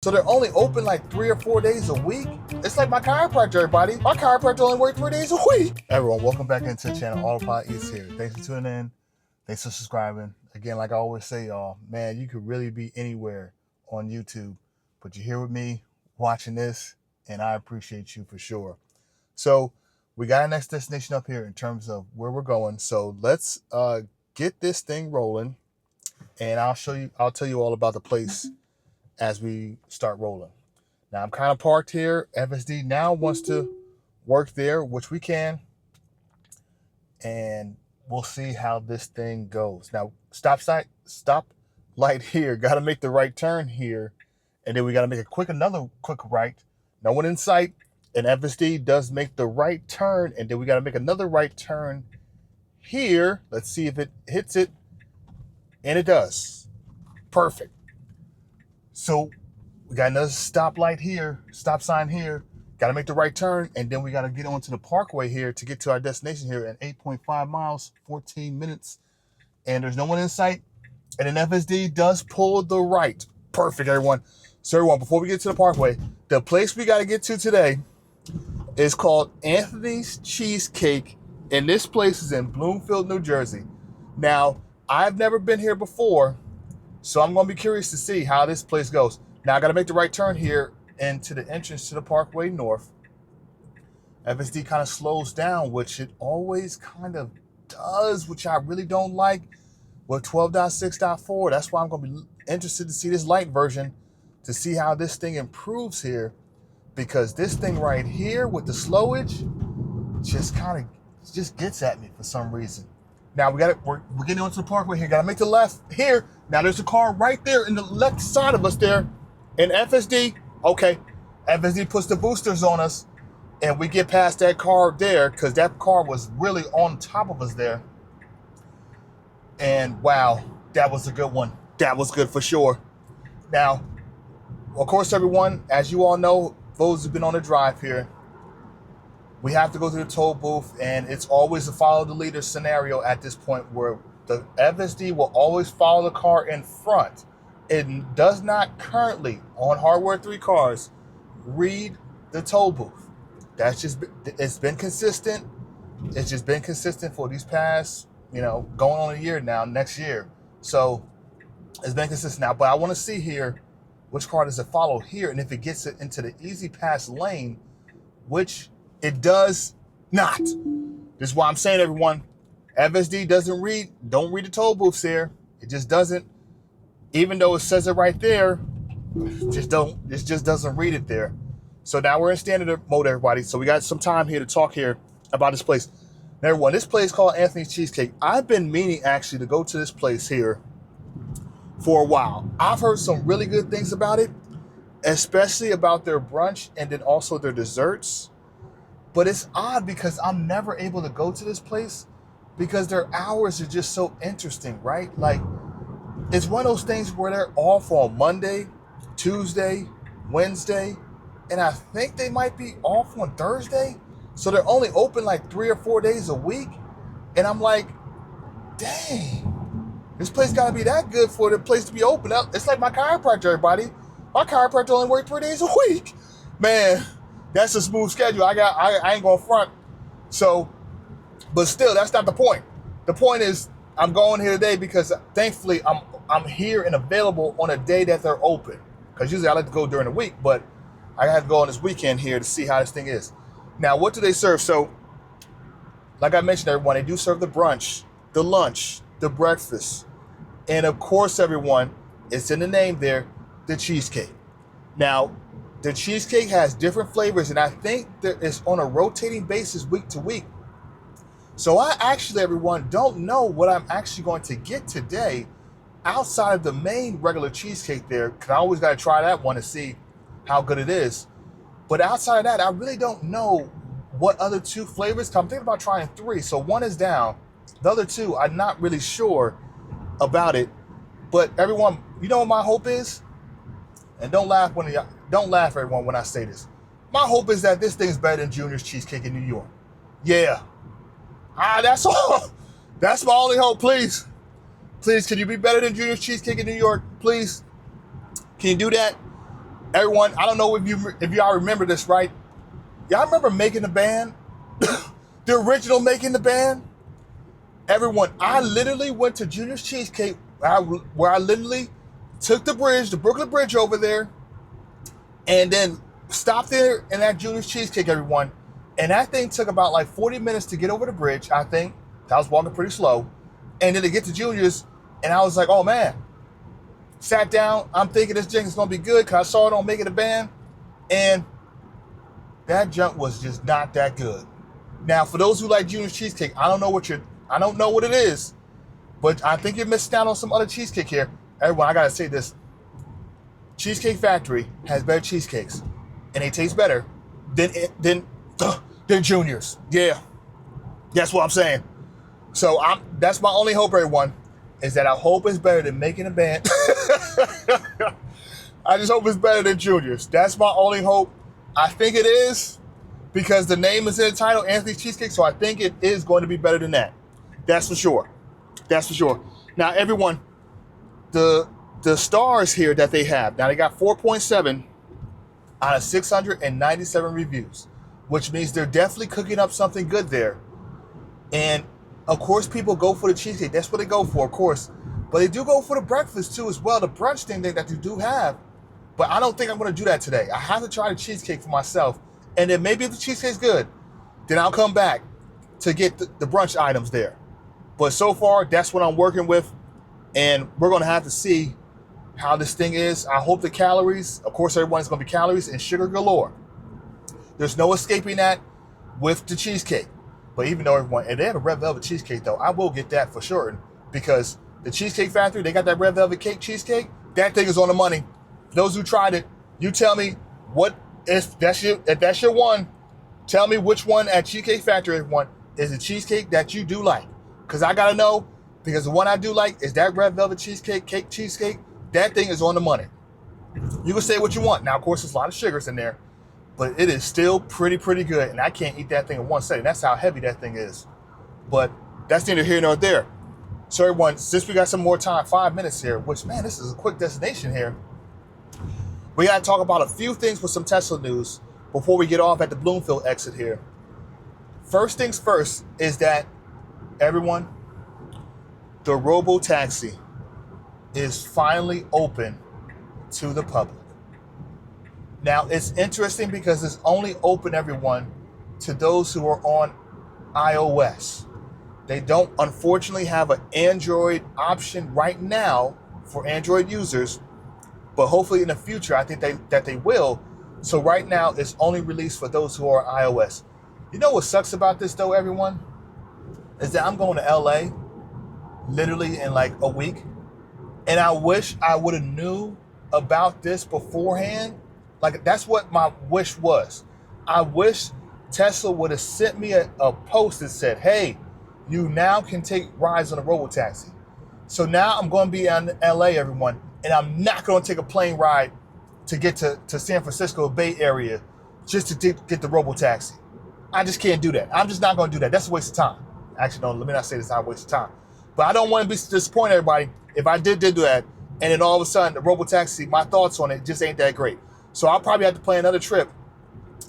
So they're only open like 3 or 4 days a week. It's like my chiropractor, everybody. My chiropractor only works 3 days a week. Everyone, welcome back into the channel. AutopilotEats here. Thanks for tuning in. Thanks for subscribing. Again, like I always say, y'all, man, you could really be anywhere on YouTube, but you're here with me watching this, and I appreciate you for sure. So we got our next destination up here in terms of where we're going. So let's get this thing rolling, and I'll tell you all about the place as we start rolling. Now I'm kind of parked here. FSD now wants to work there, which we can, and we'll see how this thing goes. Now stop light here. Got to make the right turn here, and then we got to make another quick right. No one in sight, and FSD does make the right turn, and then we got to make another right turn here. Let's see if it hits it, and it does. Perfect. So we got another stop sign here. Got to make the right turn, and then we got to get onto the parkway here to get to our destination here at 8.5 miles, 14 minutes. And there's no one in sight. And then FSD does pull the right. Perfect, everyone. So everyone, before we get to the parkway, the place we got to get to today is called Anthony's Cheesecake. And this place is in Bloomfield, New Jersey. Now, I've never been here before, so I'm going to be curious to see how this place goes. Now, I got to make the right turn here into the entrance to the Parkway North. FSD kind of slows down, which it always kind of does, which I really don't like with 12.6.4. That's why I'm going to be interested to see this light version to see how this thing improves here, because this thing right here with the slowage just gets at me for some reason. Now we're getting onto the parkway here. Got to make the left here. Now there's a car right there in the left side of us there. And FSD puts the boosters on us, and we get past that car there because that car was really on top of us there. And wow, that was a good one. That was good for sure. Now, of course, everyone, as you all know, those who've been on the drive here, we have to go to the toll booth, and it's always a follow the leader scenario at this point where the FSD will always follow the car in front. It does not currently, on Hardware 3 cars, read the toll booth. It's been consistent. It's just been consistent for these past, going on a year now, next year. So it's been consistent now, but I want to see here which car does it follow here, and if it gets it into the easy pass lane, which it does not. This is why I'm saying, everyone, FSD don't read the toll booths here. It just doesn't. Even though it says it right there, it just doesn't read it there. So now we're in standard mode, everybody. So we got some time here to talk here about this place. Now, everyone, this place called Anthony's Cheesecake. I've been meaning actually to go to this place here for a while. I've heard some really good things about it, especially about their brunch and then also their desserts. But it's odd because I'm never able to go to this place because their hours are just so interesting, right? Like, it's one of those things where they're off on Monday, Tuesday, Wednesday, and I think they might be off on Thursday. So they're only open like 3 or 4 days a week. And I'm like, dang, this place got to be that good for the place to be open up. It's like my chiropractor, everybody. My chiropractor only works 3 days a week. Man, that's a smooth schedule. I ain't going to front. So, but still, that's not the point. The point is, I'm going here today because thankfully I'm here and available on a day that they're open. Because usually I like to go during the week, but I have to go on this weekend here to see how this thing is. Now, what do they serve? So, like I mentioned, everyone, they do serve the brunch, the lunch, the breakfast, and of course, everyone, it's in the name there, the cheesecake. Now, the cheesecake has different flavors, and I think that it's on a rotating basis week to week. So I actually, everyone, don't know what I'm actually going to get today outside of the main regular cheesecake there, because I always got to try that one to see how good it is. But outside of that, I really don't know what other 2 flavors. I'm thinking about trying 3. So 1 is down. The other 2, I'm not really sure about it. But everyone, you know what my hope is? And don't laugh, everyone, when I say this. My hope is that this thing's better than Junior's Cheesecake in New York. Yeah. That's all. That's my only hope, please. Please, can you be better than Junior's Cheesecake in New York? Please. Can you do that? Everyone, I don't know if y'all remember this, right? Y'all remember Making the Band? The original Making the Band? Everyone, I literally went to Junior's Cheesecake where I literally took the bridge, the Brooklyn Bridge over there, and then stopped there in that Junior's Cheesecake, everyone. And that thing took about like 40 minutes to get over the bridge, I think. I was walking pretty slow. And then to get to Junior's, and I was like, oh man. Sat down, I'm thinking this drink is gonna be good because I saw it on Making the Band, and that junk was just not that good. Now, for those who like Junior's Cheesecake, I don't know what it is, but I think you're missing out on some other cheesecake here. Everyone, I gotta say this: Cheesecake Factory has better cheesecakes, and they taste better than Junior's. Yeah, that's what I'm saying. So that's my only hope, everyone, is that I hope it's better than Making the Band. I just hope it's better than Junior's. That's my only hope. I think it is because the name is in the title, Anthony's Cheesecake, so I think it is going to be better than that. That's for sure. That's for sure. Now, everyone, the stars here that they have, now they got 4.7 out of 697 reviews, which means they're definitely cooking up something good there. And of course, people go for the cheesecake. That's what they go for, of course. But they do go for the breakfast, too, as well. The brunch thing that they do have. But I don't think I'm going to do that today. I have to try the cheesecake for myself. And then maybe if the cheesecake's good, then I'll come back to get the brunch items there. But so far, that's what I'm working with. And we're going to have to see how this thing is. I hope the calories, of course, everyone's going to be calories and sugar galore. There's no escaping that with the cheesecake. But even though everyone, and they have a red velvet cheesecake though, I will get that for sure. Because the Cheesecake Factory, they got that red velvet cake cheesecake. That thing is on the money. Those who tried it, you tell me if that's your one, tell me which one at Cheesecake Factory, everyone, is a cheesecake that you do like. Because I gotta know, because the one I do like is that red velvet cheesecake, cake cheesecake. That thing is on the money. You can say what you want. Now, of course, there's a lot of sugars in there, but it is still pretty good, and I can't eat that thing in one setting. That's how heavy that thing is. But that's neither here nor there. So everyone, since we got some more time, 5 minutes here, which, man, this is a quick destination here. We got to talk about a few things with some Tesla news before we get off at the Bloomfield exit here. First things first is that, everyone, the Robotaxi is finally open to the public. Now, it's interesting because it's only open, everyone, to those who are on iOS. They don't, unfortunately, have an Android option right now for Android users, but hopefully in the future, I think that they will. So right now, it's only released for those who are iOS. You know what sucks about this, though, everyone? Is that I'm going to LA literally in like a week, and I wish I would have knew about this beforehand. Like, that's what my wish was. I wish Tesla would have sent me a post that said, hey, you now can take rides on a Robotaxi. So now I'm going to be in LA, everyone, and I'm not going to take a plane ride to get to San Francisco Bay Area just to get the Robotaxi. I just can't do that. I'm just not going to do that. That's a waste of time. Actually, no, let me not say this, not a waste of time. But I don't want to be disappointed, everybody, if I did do that, and then all of a sudden the Robotaxi, my thoughts on it just ain't that great. So I'll probably have to plan another trip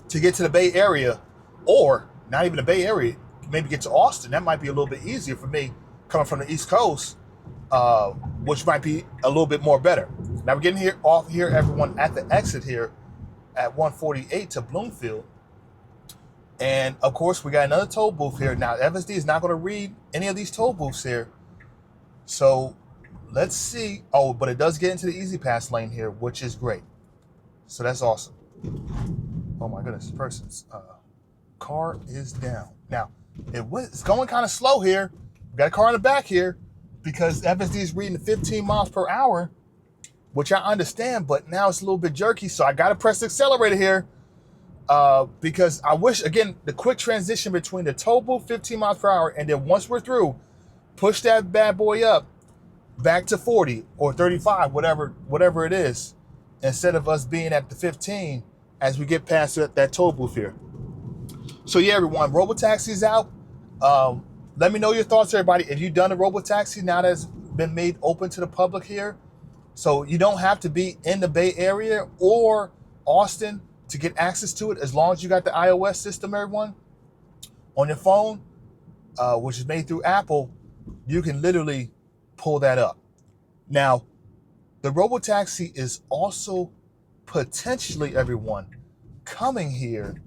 to get to the Bay Area, or not even the Bay Area, maybe get to Austin. That might be a little bit easier for me coming from the East Coast, which might be a little bit more better. Now we're getting off here, everyone, at the exit here at 148 to Bloomfield. And of course, we got another toll booth here. Now, FSD is not going to read any of these toll booths here. So let's see. Oh, but it does get into the Easy Pass lane here, which is great. So that's awesome. Oh my goodness, this person's car is down. Now, it's going kind of slow here. We got a car in the back here because FSD is reading 15 miles per hour, which I understand, but now it's a little bit jerky. So I got to press the accelerator here because I wish, again, the quick transition between the toll booth 15 miles per hour and then once we're through, push that bad boy up back to 40 or 35, whatever it is, instead of us being at the 15 as we get past that toll booth here. So yeah, everyone, Robotaxi's out. Let me know your thoughts, everybody. If you've done a Robotaxi now that's been made open to the public here, So you don't have to be in the Bay Area or Austin to get access to it. As long as you got the iOS system, everyone, on your phone, which is made through Apple, you can literally pull that up. Now, the Robotaxi is also potentially, everyone, coming here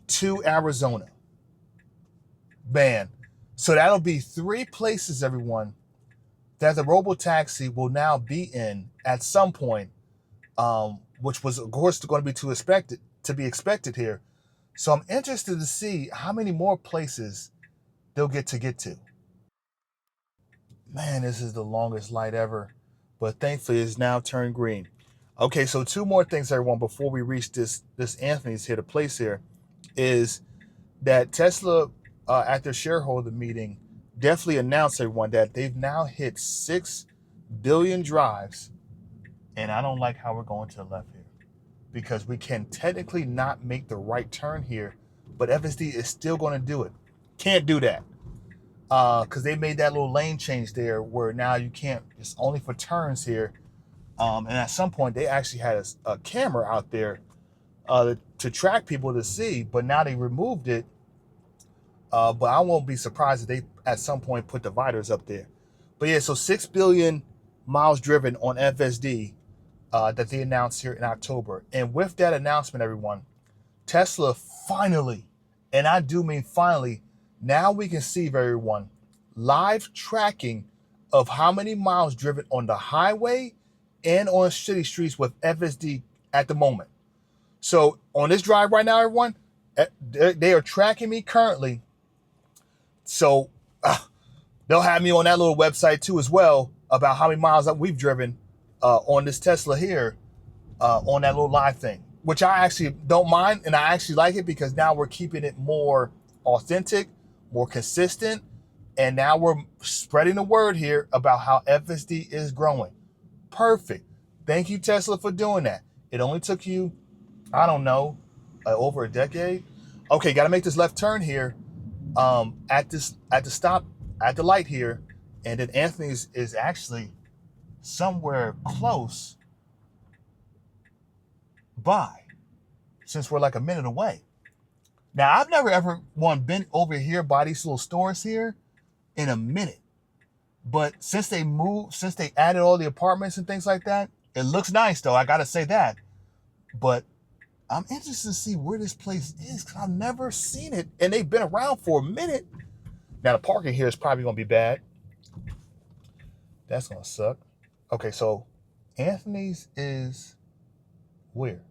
to Arizona. Man. So that'll be 3 places, everyone, that the Robotaxi will now be in at some point, which was, of course, going to be expected here. So I'm interested to see how many more places they'll get to. Man, this is the longest light ever, but thankfully it's now turned green. Okay, so 2 more things, everyone, before we reach this Anthony's here, the place here, is that Tesla, at their shareholder meeting, definitely announced, everyone, that they've now hit 6 billion drives, and I don't like how we're going to the left here, because we can technically not make the right turn here, but FSD is still going to do it. Can't do that. Because they made that little lane change there where now you can't, it's only for turns here. And at some point they actually had a camera out there to track people to see, but now they removed it. But I won't be surprised if they at some point put dividers up there. But yeah, so 6 billion miles driven on FSD that they announced here in October. And with that announcement, everyone, Tesla finally, and I do mean finally, now we can see, everyone, live tracking of how many miles driven on the highway and on city streets with FSD at the moment. So on this drive right now, everyone, they are tracking me currently. So they'll have me on that little website too as well about how many miles that we've driven on this Tesla here on that little live thing, which I actually don't mind, and I actually like it because now we're keeping it more authentic, more consistent, and now we're spreading the word here about how FSD is growing. Perfect. Thank you, Tesla, for doing that. It only took you, I don't know, over a decade. Okay, got to make this left turn here at the light here, and then Anthony's is actually somewhere close by, since we're like a minute away. Now, I've never ever been over here by these little stores here in a minute. But since they added all the apartments and things like that, it looks nice, though. I got to say that. But I'm interested to see where this place is, because I've never seen it. And they've been around for a minute. Now, the parking here is probably going to be bad. That's going to suck. Okay, so Anthony's is where?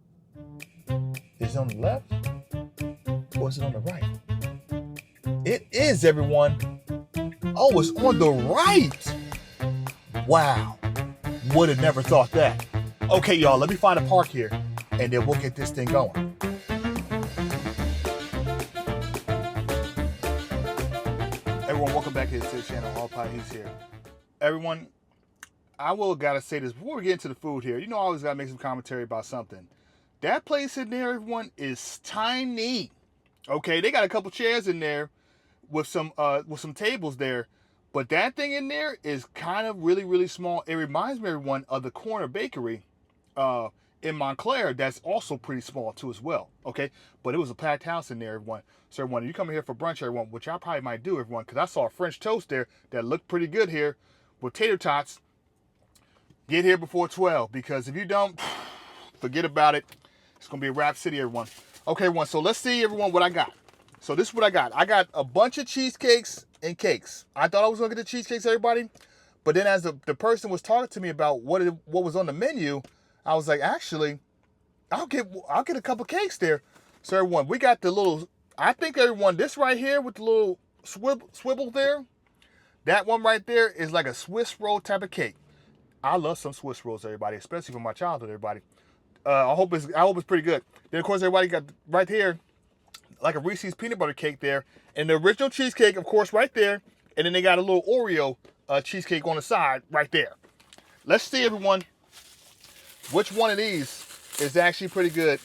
Is it on the left? Or is it on the right? It is, everyone. Oh, it's on the right. Wow. Would have never thought that. Okay, y'all, let me find a park here, and then we'll get this thing going. Everyone, welcome back to the channel. AutopilotEats here. Everyone, I will gotta say this before we get into the food here. You know, I always gotta make some commentary about something. That place in there, everyone, is tiny. Okay, they got a couple chairs in there with some tables there, but that thing in there is kind of really, really small. It reminds me, everyone, of the Corner Bakery in Montclair. That's also pretty small too as well. Okay, but it was a packed house in there, everyone. So everyone, you come here for brunch, everyone, which I probably might do, everyone, because I saw a French toast there that looked pretty good here with tater tots. Get here before 12, because if you don't, forget about it. It's gonna be a wrap city, everyone. Okay, everyone, so let's see, everyone, what I got. So this is what I got. I got a bunch of cheesecakes and cakes. I thought I was gonna get the cheesecakes, everybody, but then as the person was talking to me about what was on the menu, I was like, actually, I'll get a couple cakes there. So everyone, we got the little, I think, everyone, this right here with the little swivel there, that one right there is like a Swiss roll type of cake. I love some Swiss rolls, everybody, especially from my childhood, everybody. I hope it's pretty good. Then, of course, everybody got right here like a Reese's peanut butter cake there. And the original cheesecake, of course, right there. And then they got a little Oreo cheesecake on the side right there. Let's see, everyone, which one of these is actually pretty good.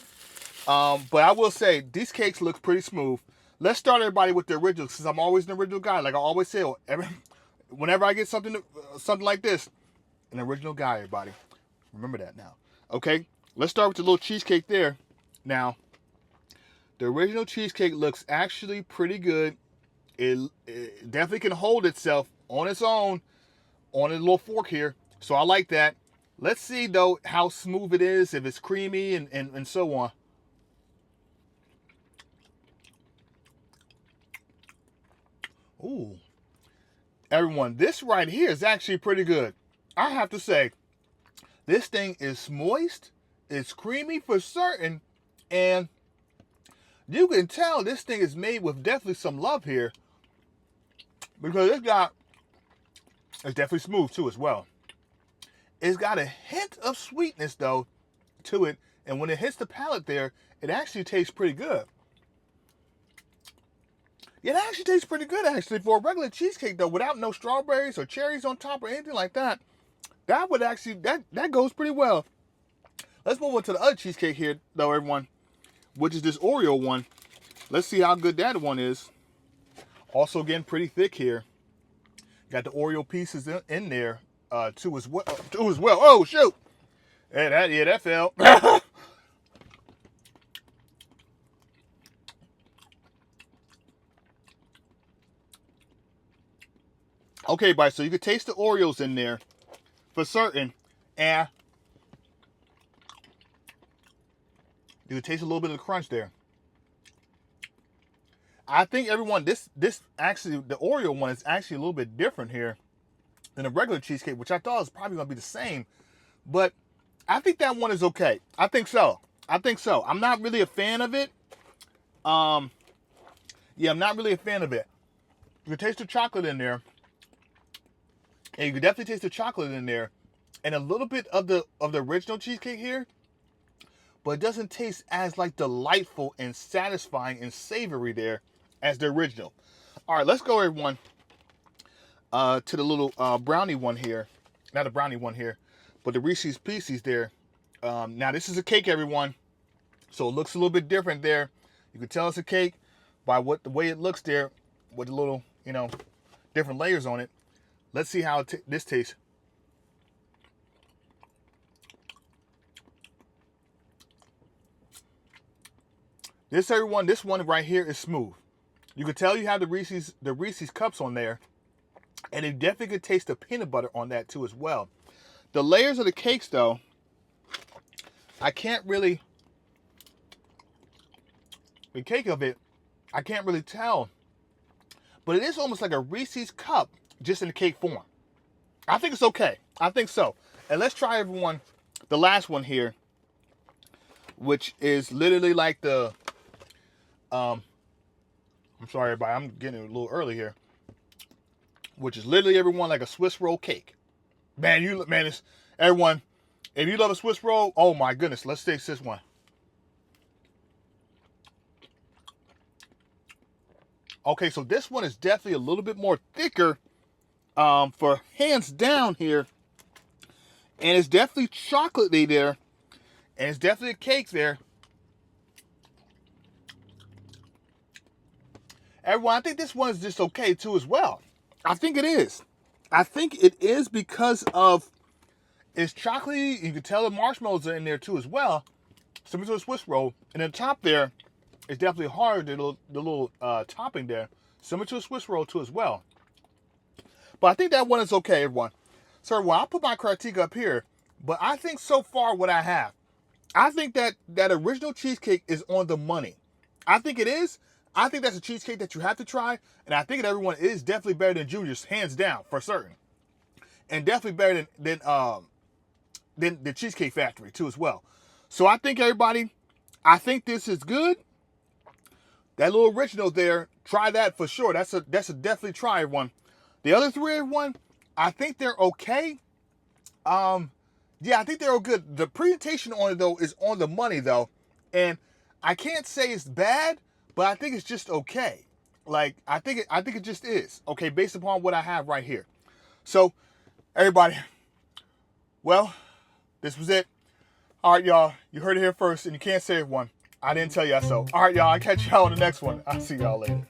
But I will say, these cakes look pretty smooth. Let's start, everybody, with the original, since I'm always an original guy. Like I always say, whenever I get something like this, an original guy, everybody. Remember that now. Okay, let's start with the little cheesecake there. Now, the original cheesecake looks actually pretty good. It definitely can hold itself on its own on a little fork here. So I like that. Let's see, though, how smooth it is, if it's creamy and so on. Ooh. Everyone, this right here is actually pretty good. I have to say, this thing is moist, it's creamy for certain, and you can tell this thing is made with definitely some love here, because it's definitely smooth too as well. It's got a hint of sweetness though to it, and when it hits the palate there, it actually tastes pretty good. It actually tastes pretty good actually for a regular cheesecake though, without no strawberries or cherries on top or anything like that. That would actually, that goes pretty well. Let's move on to the other cheesecake here though, everyone, which is this Oreo one. Let's see how good that one is. Also again, pretty thick here. Got the Oreo pieces in there too as well. Oh shoot! Hey, that fell. Okay, guys, so you can taste the Oreos in there for certain, and you can taste a little bit of the crunch there. I think everyone, this actually, the Oreo one is actually a little bit different here than a regular cheesecake, which I thought was probably going to be the same. But I think that one is okay. I think so. I'm not really a fan of it. Yeah, I'm not really a fan of it. You can taste the chocolate in there. And you can definitely taste the chocolate in there. And a little bit of the original cheesecake here. But it doesn't taste as like delightful and satisfying and savory there as the original. All right, let's go, everyone, to the little brownie one here. Not a brownie one here, but the Reese's Pieces there. Now, this is a cake, everyone. So it looks a little bit different there. You can tell it's a cake by the way it looks there with the little, different layers on it. Let's see how this tastes. This one right here is smooth. You can tell you have the Reese's cups on there, and you definitely could taste the peanut butter on that too as well. The layers of the cakes though, I can't really, the cake of it, I can't really tell, but it is almost like a Reese's cup just in the cake form. I think it's okay. I think so. And let's try, everyone, the last one here, which is literally like the, I'm sorry, everybody, I'm getting it a little early here, which is literally, everyone, like a Swiss roll cake. Man, it's, everyone, if you love a Swiss roll, oh my goodness, let's taste this one. Okay, so this one is definitely a little bit more thicker, for hands down here, and it's definitely chocolatey there, and it's definitely a cake there. Everyone, I think this one is just okay too as well. I think it is. I think it is because of it's chocolatey. You can tell the marshmallows are in there too as well. Similar to a Swiss roll. And then the top there is definitely hard, the little topping there. Similar to a Swiss roll too as well. But I think that one is okay, everyone. So everyone, I'll put my critique up here. But I think so far what I have, I think that original cheesecake is on the money. I think it is. I think that's a cheesecake that you have to try. And I think that everyone is definitely better than Junior's, hands down, for certain. And definitely better than the Cheesecake Factory, too, as well. So I think, everybody, I think this is good. That little original there, try that for sure. That's a definitely try, everyone. The other three, everyone, I think they're okay. Yeah, I think they're all good. The presentation on it, though, is on the money, though. And I can't say it's bad, but I think it's just okay. Like, I think it just is, okay, based upon what I have right here. So, everybody, well, this was it. All right, y'all, you heard it here first, and you can't say it one. I didn't tell y'all so. All right, y'all, I'll catch y'all on the next one. I'll see y'all later.